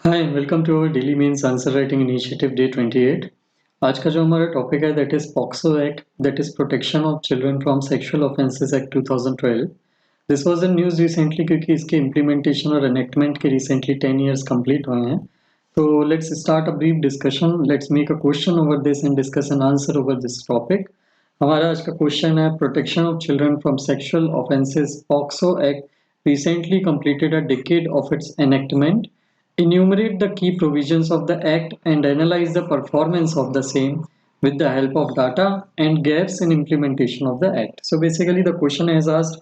Hi welcome to our daily mains answer writing initiative day 28। आज का जो हमारा टॉपिक है that is POCSO Act, that is Protection of Children from Sexual Offences Act 2012। This was in news recently क्योंकि इसके implementation और enactment के recently 10 years complete हुए हैं। तो let's start a brief discussion. Let's make a question over this and discuss an answer over this topic. हमारा आज का क्वेश्चन है protection of Children from Sexual offences POCSO act recently completed a decade of its enactment. Enumerate the key provisions of the Act and analyze the performance of the same with the help of data and gaps in implementation of the Act. So basically the question has asked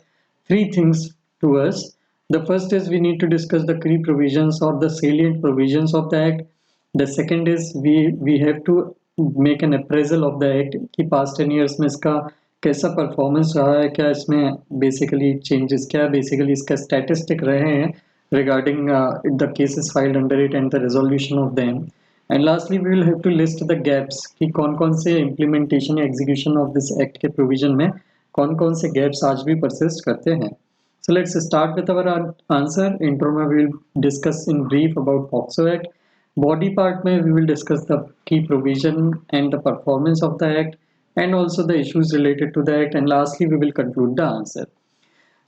three things to us. The first is we need to discuss the key provisions or the salient provisions of the Act. The second is we have to make an appraisal of the Act कि past 10 years में इसका कैसा performance रहा है, क्या इसमें basically changes, क्या basically इसका स्टैटिस्टिक रहे हैं regarding the cases filed under it and the resolution of them. And lastly, we will have to list the gaps कि कौन-कौन से implementation या execution of this act के provision में कौन-कौन से gaps आज भी persist करते हैं. So let's start with our answer. Intro में we will discuss in brief about POCSO Act. Body part में we will discuss the key provision and the performance of the act and also the issues related to the act, and lastly we will conclude the answer.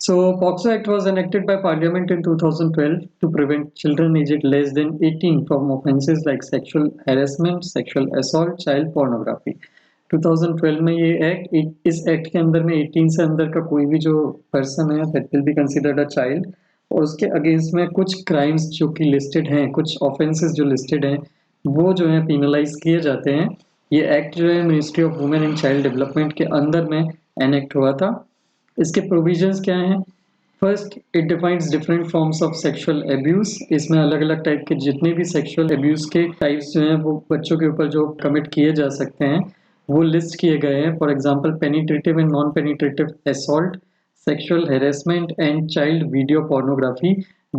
So, POCSO Act was enacted by Parliament in 2012 to prevent children aged less than 18 from offences like sexual harassment, sexual assault, child pornography. 2012 में ये act, इस act के अंदर में 18 से अंदर का कोई भी जो पर्सन है that will be considered a child, और उसके अगेंस्ट में कुछ क्राइम्स जो कि लिस्टेड हैं, कुछ ऑफेंसेस जो लिस्टेड हैं, वो जो है पीनलाइज किए जाते हैं। ये एक्ट जो है ministry of women and child development के अंदर में एनेक्ट हुआ था। इसके प्रोविजंस क्या हैं? First, it defines different forms of sexual abuse. इसमें अलग अलग टाइप के जितने भी सेक्सुअल अब्यूज के टाइप्स जो हैं वो बच्चों के ऊपर जो कमिट किए जा सकते हैं वो लिस्ट किए गए हैं। For example penetrative and non penetrative assault, sexual harassment and child video pornography.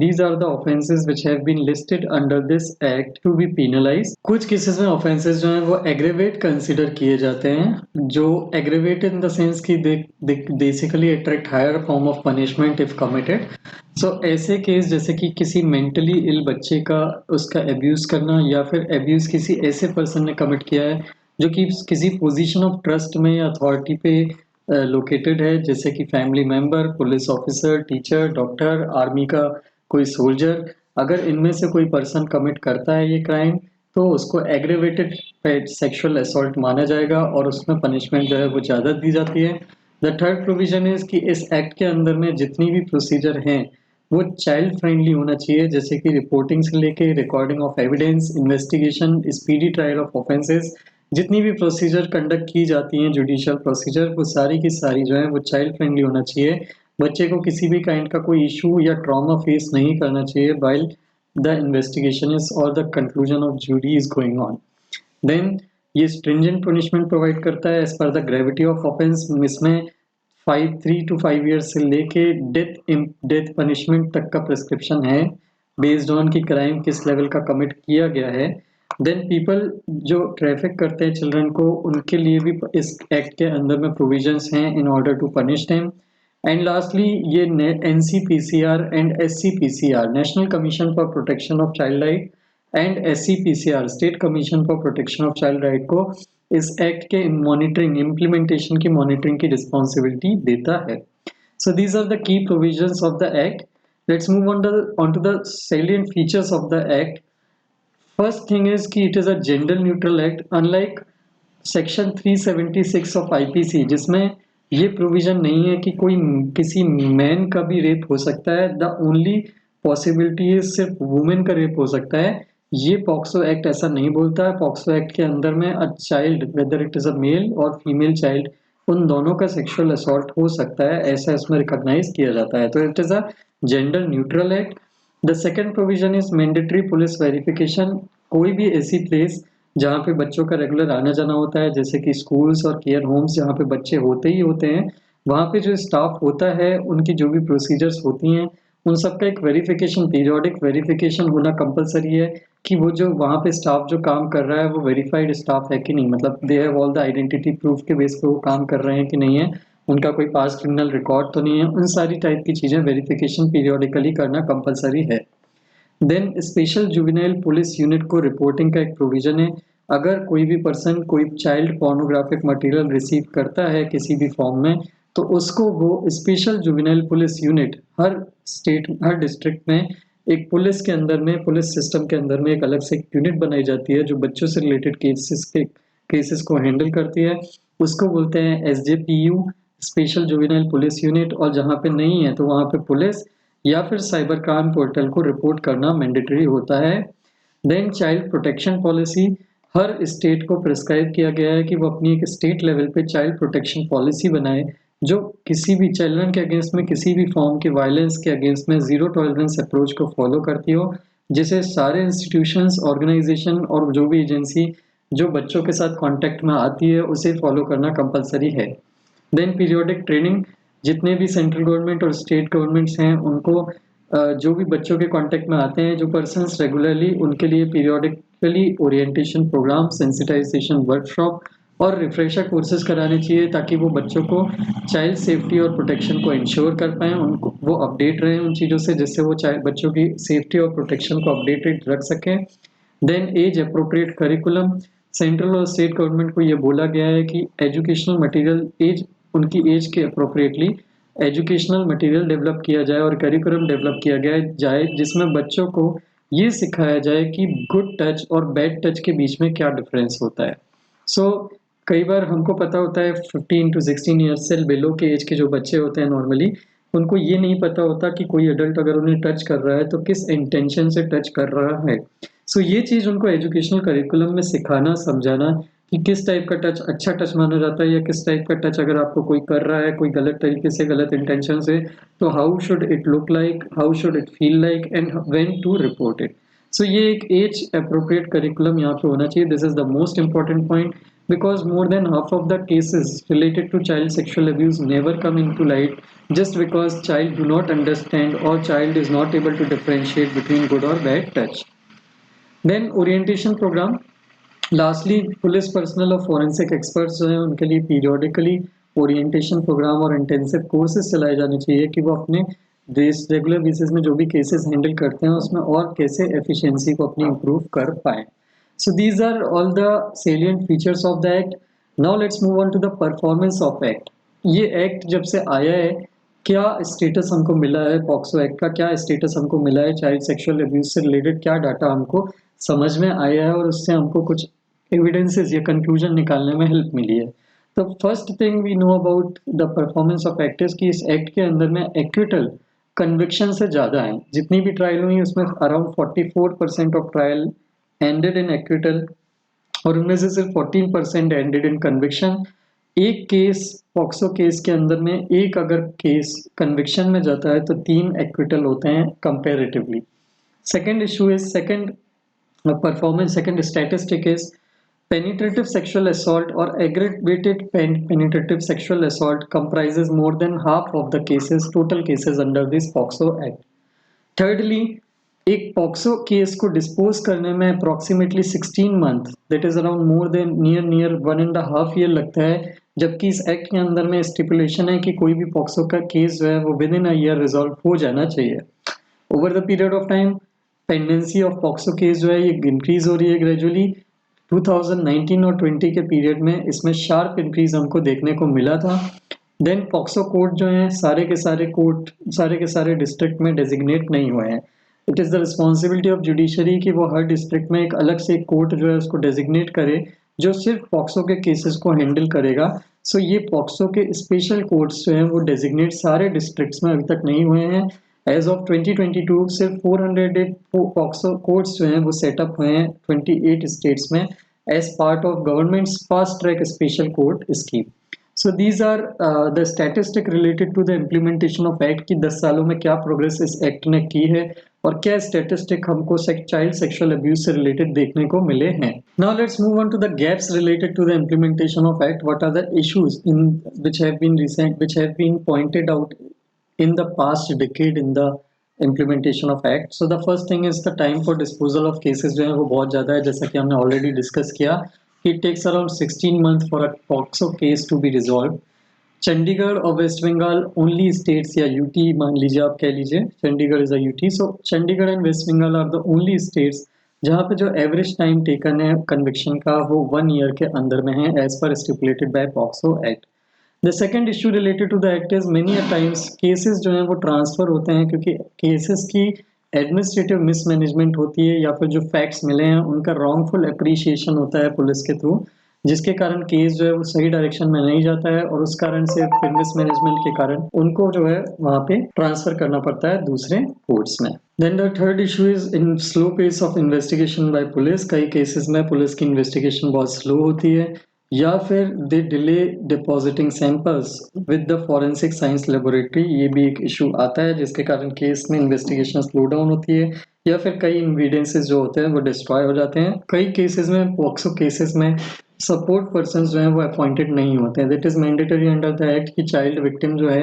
These are the offenses which have been listed under this act to be penalized. कुछ केसेस में offenses जो हैं वो aggravate consider किए जाते हैं, जो aggravate in the sense कि they basically attract higher form of punishment if committed. So ऐसे केस जैसे कि किसी mentally ill बच्चे का उसका abuse करना, या फिर abuse किसी ऐसे person ने commit किया है जो कि किसी पोजीशन ऑफ ट्रस्ट में या अथॉरिटी पे लोकेटेड है, जैसे कि family member, police officer, teacher, doctor, army का कोई सोल्जर। अगर इनमें से कोई पर्सन कमिट करता है ये क्राइम तो उसको एग्रेवेटेड सेक्सुअल असॉल्ट माना जाएगा और उसमें पनिशमेंट जो है वो ज़्यादा दी जाती है। द थर्ड प्रोविजन इज कि इस एक्ट के अंदर में जितनी भी प्रोसीजर हैं वो चाइल्ड फ्रेंडली होना चाहिए, जैसे कि रिपोर्टिंग से लेके recording of evidence, investigation, speedy trial of offences, जितनी भी प्रोसीजर कंडक्ट की जाती हैं जुडिशियल प्रोसीजर, वो सारी की सारी जो है वो चाइल्ड फ्रेंडली होना चाहिए। बच्चे को किसी भी काइंड का कोई इशू या ट्रॉमा फेस नहीं करना चाहिए वाइल द इन्वेस्टिगेशन इज और the conclusion of jury is going on. Then ये स्ट्रिंजेंट पनिशमेंट प्रोवाइड करता है एज पर द ग्रेविटी ऑफ ऑफेंस। इसमें 3 to 5 years से लेके डेथ पनिशमेंट तक का प्रिस्क्रिप्शन है बेस्ड ऑन कि क्राइम किस लेवल का कमिट किया गया है। देन पीपल जो ट्रैफिक करते हैं चिल्ड्रन को, उनके लिए भी इस एक्ट के अंदर में प्रोविजंस हैं in order to punish them. And lastly ये NCPCR and SCPCR, national commission for protection of child right, and SCPCR, state commission for protection of child right को इस एक्ट के मॉनिटरिंग, इम्प्लीमेंटेशन की monitoring की responsibility देता है। So these are the key provisions of the act. Let's move on to the salient features of the act. First thing is कि it is a gender neutral act, unlike section 376 of IPC जिसमें ये provision नहीं है कि कोई किसी man का भी रेप हो सकता है। द ओनली पॉसिबिलिटी इज सिर्फ वुमेन का रेप हो सकता है। ये पॉक्सो एक्ट ऐसा नहीं बोलता है। पॉक्सो एक्ट के अंदर में a child, whether it is a male और फीमेल चाइल्ड, उन दोनों का सेक्सुअल असॉल्ट हो सकता है, ऐसा इसमें रिकॉग्नाइज किया जाता है। तो it is a gender neutral act. The second provision is mandatory police verification. कोई भी ऐसी प्लेस जहाँ पे बच्चों का रेगुलर आना जाना होता है, जैसे कि स्कूल्स और केयर होम्स जहाँ पे बच्चे होते ही होते हैं, वहाँ पे जो स्टाफ होता है उनकी जो भी प्रोसीजर्स होती हैं उन सब का एक वेरिफिकेशन, पीरियोडिक वेरिफिकेशन होना कंपलसरी है कि वो जो वहाँ पे स्टाफ जो काम कर रहा है वो वेरीफाइड स्टाफ है कि नहीं, मतलब they have all the identity proof के बेस पे वो काम कर रहे हैं कि नहीं है, उनका कोई पास्ट क्रिमिनल रिकॉर्ड तो नहीं है। उन सारी टाइप की चीज़ें वेरिफिकेशन पीरियोडिकली करना कंपलसरी है। Then special juvenile police unit को रिपोर्टिंग का एक प्रोविजन है। अगर कोई भी पर्सन कोई चाइल्ड पोर्नोग्राफिक मटेरियल रिसीव करता है किसी भी फॉर्म में, तो उसको वो स्पेशल जुवेनाइल पुलिस यूनिट हर स्टेट हर डिस्ट्रिक्ट में एक पुलिस के अंदर में पुलिस सिस्टम के अंदर में एक अलग से एक यूनिट बनाई जाती है जो बच्चों से रिलेटेड केसेस को हैंडल करती है। उसको बोलते हैं SJPU, special juvenile police unit. और जहाँ पे नहीं है तो वहाँ पे पुलिस या फिर साइबर क्राइम पोर्टल को रिपोर्ट करना मैंडेटरी होता है। देन चाइल्ड प्रोटेक्शन पॉलिसी, हर स्टेट को प्रिस्क्राइब किया गया है कि वो अपनी एक स्टेट लेवल पे चाइल्ड प्रोटेक्शन पॉलिसी बनाए जो किसी भी चिल्ड्रन के अगेंस्ट में किसी भी फॉर्म के वायलेंस के अगेंस्ट में जीरो टॉलरेंस अप्रोच को फॉलो करती हो, जिसे सारे इंस्टीट्यूशंस, ऑर्गेनाइजेशन और जो भी एजेंसी जो बच्चों के साथ कांटेक्ट में आती है उसे फॉलो करना कंपलसरी है। देन पीरियोडिक ट्रेनिंग, जितने भी सेंट्रल गवर्नमेंट और स्टेट गवर्नमेंट्स हैं उनको जो भी बच्चों के कांटेक्ट में आते हैं जो पर्सन्स रेगुलरली, उनके लिए periodically orientation program, sensitization workshop और रिफ्रेशर कोर्सेज कराने चाहिए ताकि वो बच्चों को चाइल्ड सेफ्टी और प्रोटेक्शन को इंश्योर कर पाएँ, उनको वो अपडेट रहें उन चीज़ों से जिससे वो चाइल्ड बच्चों की सेफ्टी और प्रोटेक्शन को अपडेटेड रख सकें। Then age appropriate curriculum, central और स्टेट गवर्नमेंट को ये बोला गया है कि एजुकेशनल मटेरियल एज उनकी एज के अप्रोप्रिएटली एजुकेशनल मटेरियल डेवलप किया जाए और करिकुलम डेवलप किया गया जाए जिसमें बच्चों को ये सिखाया जाए कि गुड टच और बैड टच के बीच में क्या डिफरेंस होता है। सो कई बार हमको पता होता है 15 to 16 ईयर्स से बिलो के एज के जो बच्चे होते हैं नॉर्मली, उनको ये नहीं पता होता कि कोई एडल्ट अगर उन्हें टच कर रहा है तो किस इंटेंशन से टच कर रहा है। सो ये चीज़ उनको एजुकेशनल करिकुलम में सिखाना, समझाना कि किस टाइप का टच अच्छा टच माना जाता है या किस टाइप का टच अगर आपको कोई कर रहा है कोई गलत तरीके से, गलत इंटेंशन से, तो how should it look like, how should it feel like and when to report it. So ये एक एज अप्रोप्रिएट करिकुलम यहाँ पे होना चाहिए। This is the most important point because more than half of the cases related to child sexual abuse never come into light just because child do not understand or child is not able to differentiate between good or bad touch. Then orientation program, lastly police personal और forensic experts जो हैं उनके लिए periodically orientation programme और intensive courses चलाए जाने चाहिए कि वो अपने बेस रेगुलर बेसिस में जो भी केसेस हैंडल करते हैं उसमें और कैसे एफिशिएंसी को अपनी इम्प्रूव कर पाएँ। So these are all the salient features of the act. Now let's move on to the performance of act. ये एक्ट जब से आया है, क्या स्टेटस हमको मिला है, पॉक्सो एक्ट का क्या स्टेटस हमको मिला है, चाइल्ड सेक्सुअल अब्यूज से रिलेटेड क्या डाटा हमको समझ में आया है और उससे हमको कुछ एविडेंसेस या कंक्लूजन निकालने में हेल्प मिली है। तो first thing we know about the performance of act is कि इस एक्ट के अंदर में एक्विटल कन्विक्शन से ज़्यादा है। जितनी भी ट्रायल हुई उसमें around 44% of trial ended in acquittal और उनमें से सिर्फ 14% एंडेड इन कन्विक्शन। एक केस पॉक्सो केस के अंदर में एक अगर केस कन्विक्शन में जाता है तो 3 एक्विटल होते हैं comparatively. Second issue is second performance, second statistic is penetrative sexual assault or aggravated penetrative sexual assault comprises more than half of the cases, total cases under this POXO Act. Thirdly, एक POCSO case को dispose करने में approximately 16 month, that is around more than near 1.5 year लगता है, जबकि इस act के अंदर में स्टिपुलेशन है कि कोई भी पॉक्सो का केस जो है वो with in a year resolve हो जाना चाहिए। Over the period of time pendency of POCSO case जो है ये इंक्रीज हो रही है ग्रेजुअली। 2019 और 20 के पीरियड में इसमें शार्प इंक्रीज हमको देखने को मिला था। देन पॉक्सो कोर्ट जो हैं सारे के सारे कोर्ट सारे के सारे डिस्ट्रिक्ट में डेजिग्नेट नहीं हुए हैं। It is the responsibility of judiciary कि वो हर डिस्ट्रिक्ट में एक अलग से कोर्ट जो है उसको डेजिग्नेट करे जो सिर्फ पॉक्सो के केसेस को हैंडल करेगा। सो ये पॉक्सो के स्पेशल कोर्ट्स जो हैं वो डेजिग्नेट सारे डिस्ट्रिक्ट्स में अभी तक नहीं हुए हैं। एज ऑफ 2022 सिर्फ 400 पॉक्सो कोर्ट्स जो हैं वो सेटअप हुए हैं 28 स्टेट्स में as part of governments fast track special court scheme. So these are the statistic related to the implementation of act की 10 सालों में क्या प्रोग्रेस इस एक्ट ने की है और क्या स्टैटिस्टिक हमको चाइल्ड सेक्सुअल अब्यूज से रिलेटेड देखने को मिले हैं। Now let's move on to the gaps related to the implementation of act. What are the issues in which have been pointed out in the past decade in the implementation of act. So the first thing is the time for disposal of cases जो है वो बहुत ज़्यादा है, जैसा कि हमने already discuss किया। It takes around 16 months for a POXO case to be resolved. Chandigarh और वेस्ट बंगाल ओनली स्टेट्स या यूटी मान लीजिए, आप कह लीजिए Chandigarh is a UT, so Chandigarh and West Bengal are the only states जहाँ पे जो एवरेज टाइम टेकन है कन्विक्शन का वो 1 ईयर के अंदर में है as per stipulated by POCSO act. The second issue related to the act is many times cases जो हैं वो ट्रांसफर होते हैं क्योंकि केसेस की एडमिनिस्ट्रेटिव मिसमैनेजमेंट होती है या फिर जो फैक्ट्स मिले हैं उनका रॉन्गफुल अप्रिशिएशन होता है पुलिस के थ्रू, जिसके कारण केस जो है वो सही डायरेक्शन में नहीं जाता है और उस कारण से फिर मिसमैनेजमेंट के कारण उनको जो है वहाँ पे ट्रांसफर करना पड़ता है दूसरे कोर्ट्स में। Then the third issue is in slow pace of investigation by police. कई केसेस में पुलिस की इन्वेस्टिगेशन बहुत स्लो होती है या फिर they delay depositing samples with the forensic science laboratory. ये भी एक इशू आता है जिसके कारण केस में इन्वेस्टिगेशन स्लो डाउन होती है या फिर कई एविडेंसेस जो होते हैं वो डिस्ट्रॉय हो जाते हैं। कई केसेस में पॉक्सो केसेस में सपोर्ट पर्सन जो है वो अपॉइंटेड नहीं होते हैं। That is mandatory under the act कि चाइल्ड विक्टिम जो है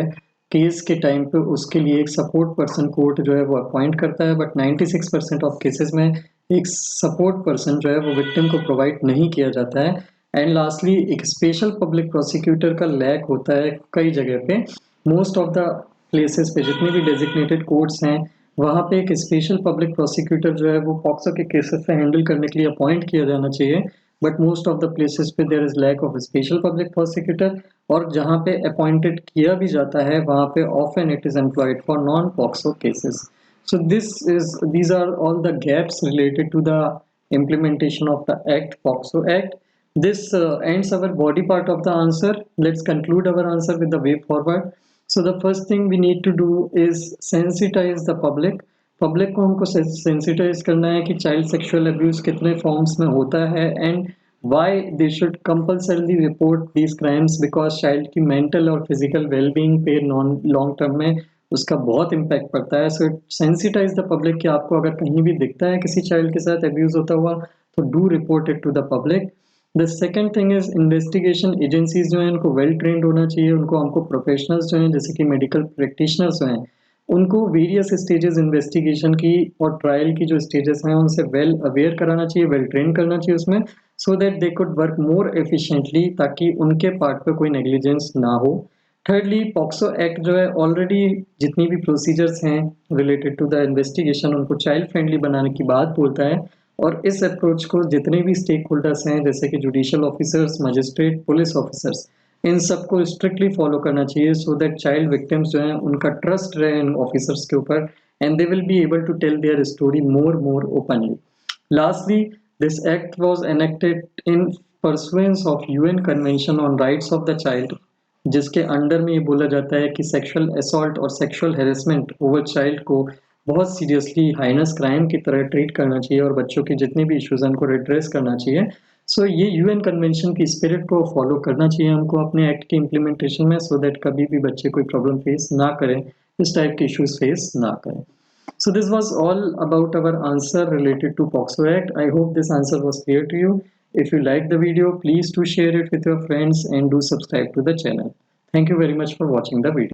केस के टाइम पे उसके लिए एक सपोर्ट पर्सन कोर्ट जो है वो अपॉइंट करता है, बट 96% ऑफ केसेस में एक सपोर्ट पर्सन जो है वो विक्टिम को प्रोवाइड नहीं किया जाता है। एंड लास्टली एक स्पेशल पब्लिक प्रोसिक्यूटर का लैक होता है कई जगह पे। मोस्ट ऑफ द प्लेसेस पे जितने भी डेजिग्नेटेड कोर्ट्स हैं वहाँ पे एक स्पेशल पब्लिक प्रोसिक्यूटर जो है वो पॉक्सो के केसेस से हैंडल करने के लिए अपॉइंट किया जाना चाहिए, but most of the places पे there is lack of special public prosecutor. और जहाँ पे अपॉइंटेड किया भी जाता है वहाँ पे often it is employed for non POCSO cases. So these are all the gaps related to the implementation of the act, POXO Act. This ends our body part of the answer. Let's conclude our answer with the way forward. So the first thing we need to do is sensitize the public. Public को हमको sensitize करना है कि child sexual abuse कितने forms में होता है and why they should compulsorily report these crimes because child की मेंटल और फिजिकल वेलबींग पे नॉन लॉन्ग टर्म में उसका बहुत इम्पैक्ट पड़ता है। सो सेंसिटाइज द पब्लिक कि आपको अगर कहीं भी दिखता है किसी चाइल्ड के साथ अब्यूज होता हुआ तो do report it to the public. The second thing is investigation agencies जो हैं उनको वेल ट्रेंड होना चाहिए, उनको हमको प्रोफेशनल्स जो हैं जैसे कि मेडिकल प्रैक्टिशनर्स जो हैं उनको वेरियस स्टेजेस इन्वेस्टिगेशन की और ट्रायल की जो स्टेजेस हैं उनसे वेल अवेयर कराना चाहिए, वेल ट्रेन करना चाहिए उसमें, so that they could work more efficiently ताकि उनके पार्ट पे कोई नेग्लिजेंस ना हो। थर्डली पॉक्सो एक्ट जो है ऑलरेडी जितनी भी प्रोसीजर्स हैं रिलेटेड टू द इन्वेस्टिगेशन उनको चाइल्ड फ्रेंडली बनाने की बात बोलता है और इस अप्रोच को जितने भी स्टेक होल्डर्स हैं जैसे कि judicial officers, magistrate, police officers, इन सबको स्ट्रिक्टली फॉलो करना चाहिए सो दैट चाइल्ड विक्टिम्स जो हैं उनका ट्रस्ट रहे इन ऑफिसर्स के ऊपर and they will be able to tell their story more openly. Lastly, this act was enacted in pursuance of UN Convention on Rights of the Child, जिसके under में ये बोला जाता है कि सेक्सुअल असॉल्ट और सेक्सुअल हेरेसमेंट ओवर चाइल्ड को बहुत सीरियसली हाइनस क्राइम की तरह ट्रीट करना चाहिए और बच्चों के जितने भी इश्यूज हैं उनको रिड्रेस करना चाहिए। सो ये यूएन कन्वेंशन की स्पिरिट को फॉलो करना चाहिए हमको अपने एक्ट के इम्प्लीमेंटेशन में सो दैट कभी भी बच्चे कोई प्रॉब्लम फेस ना करें, इस टाइप के इश्यूज फेस ना करें। So this was all about our answer related to POXO Act. I hope this answer was clear to you. If you like the video, please do share it with your friends and do subscribe to the channel. Thank you very much for watching the video.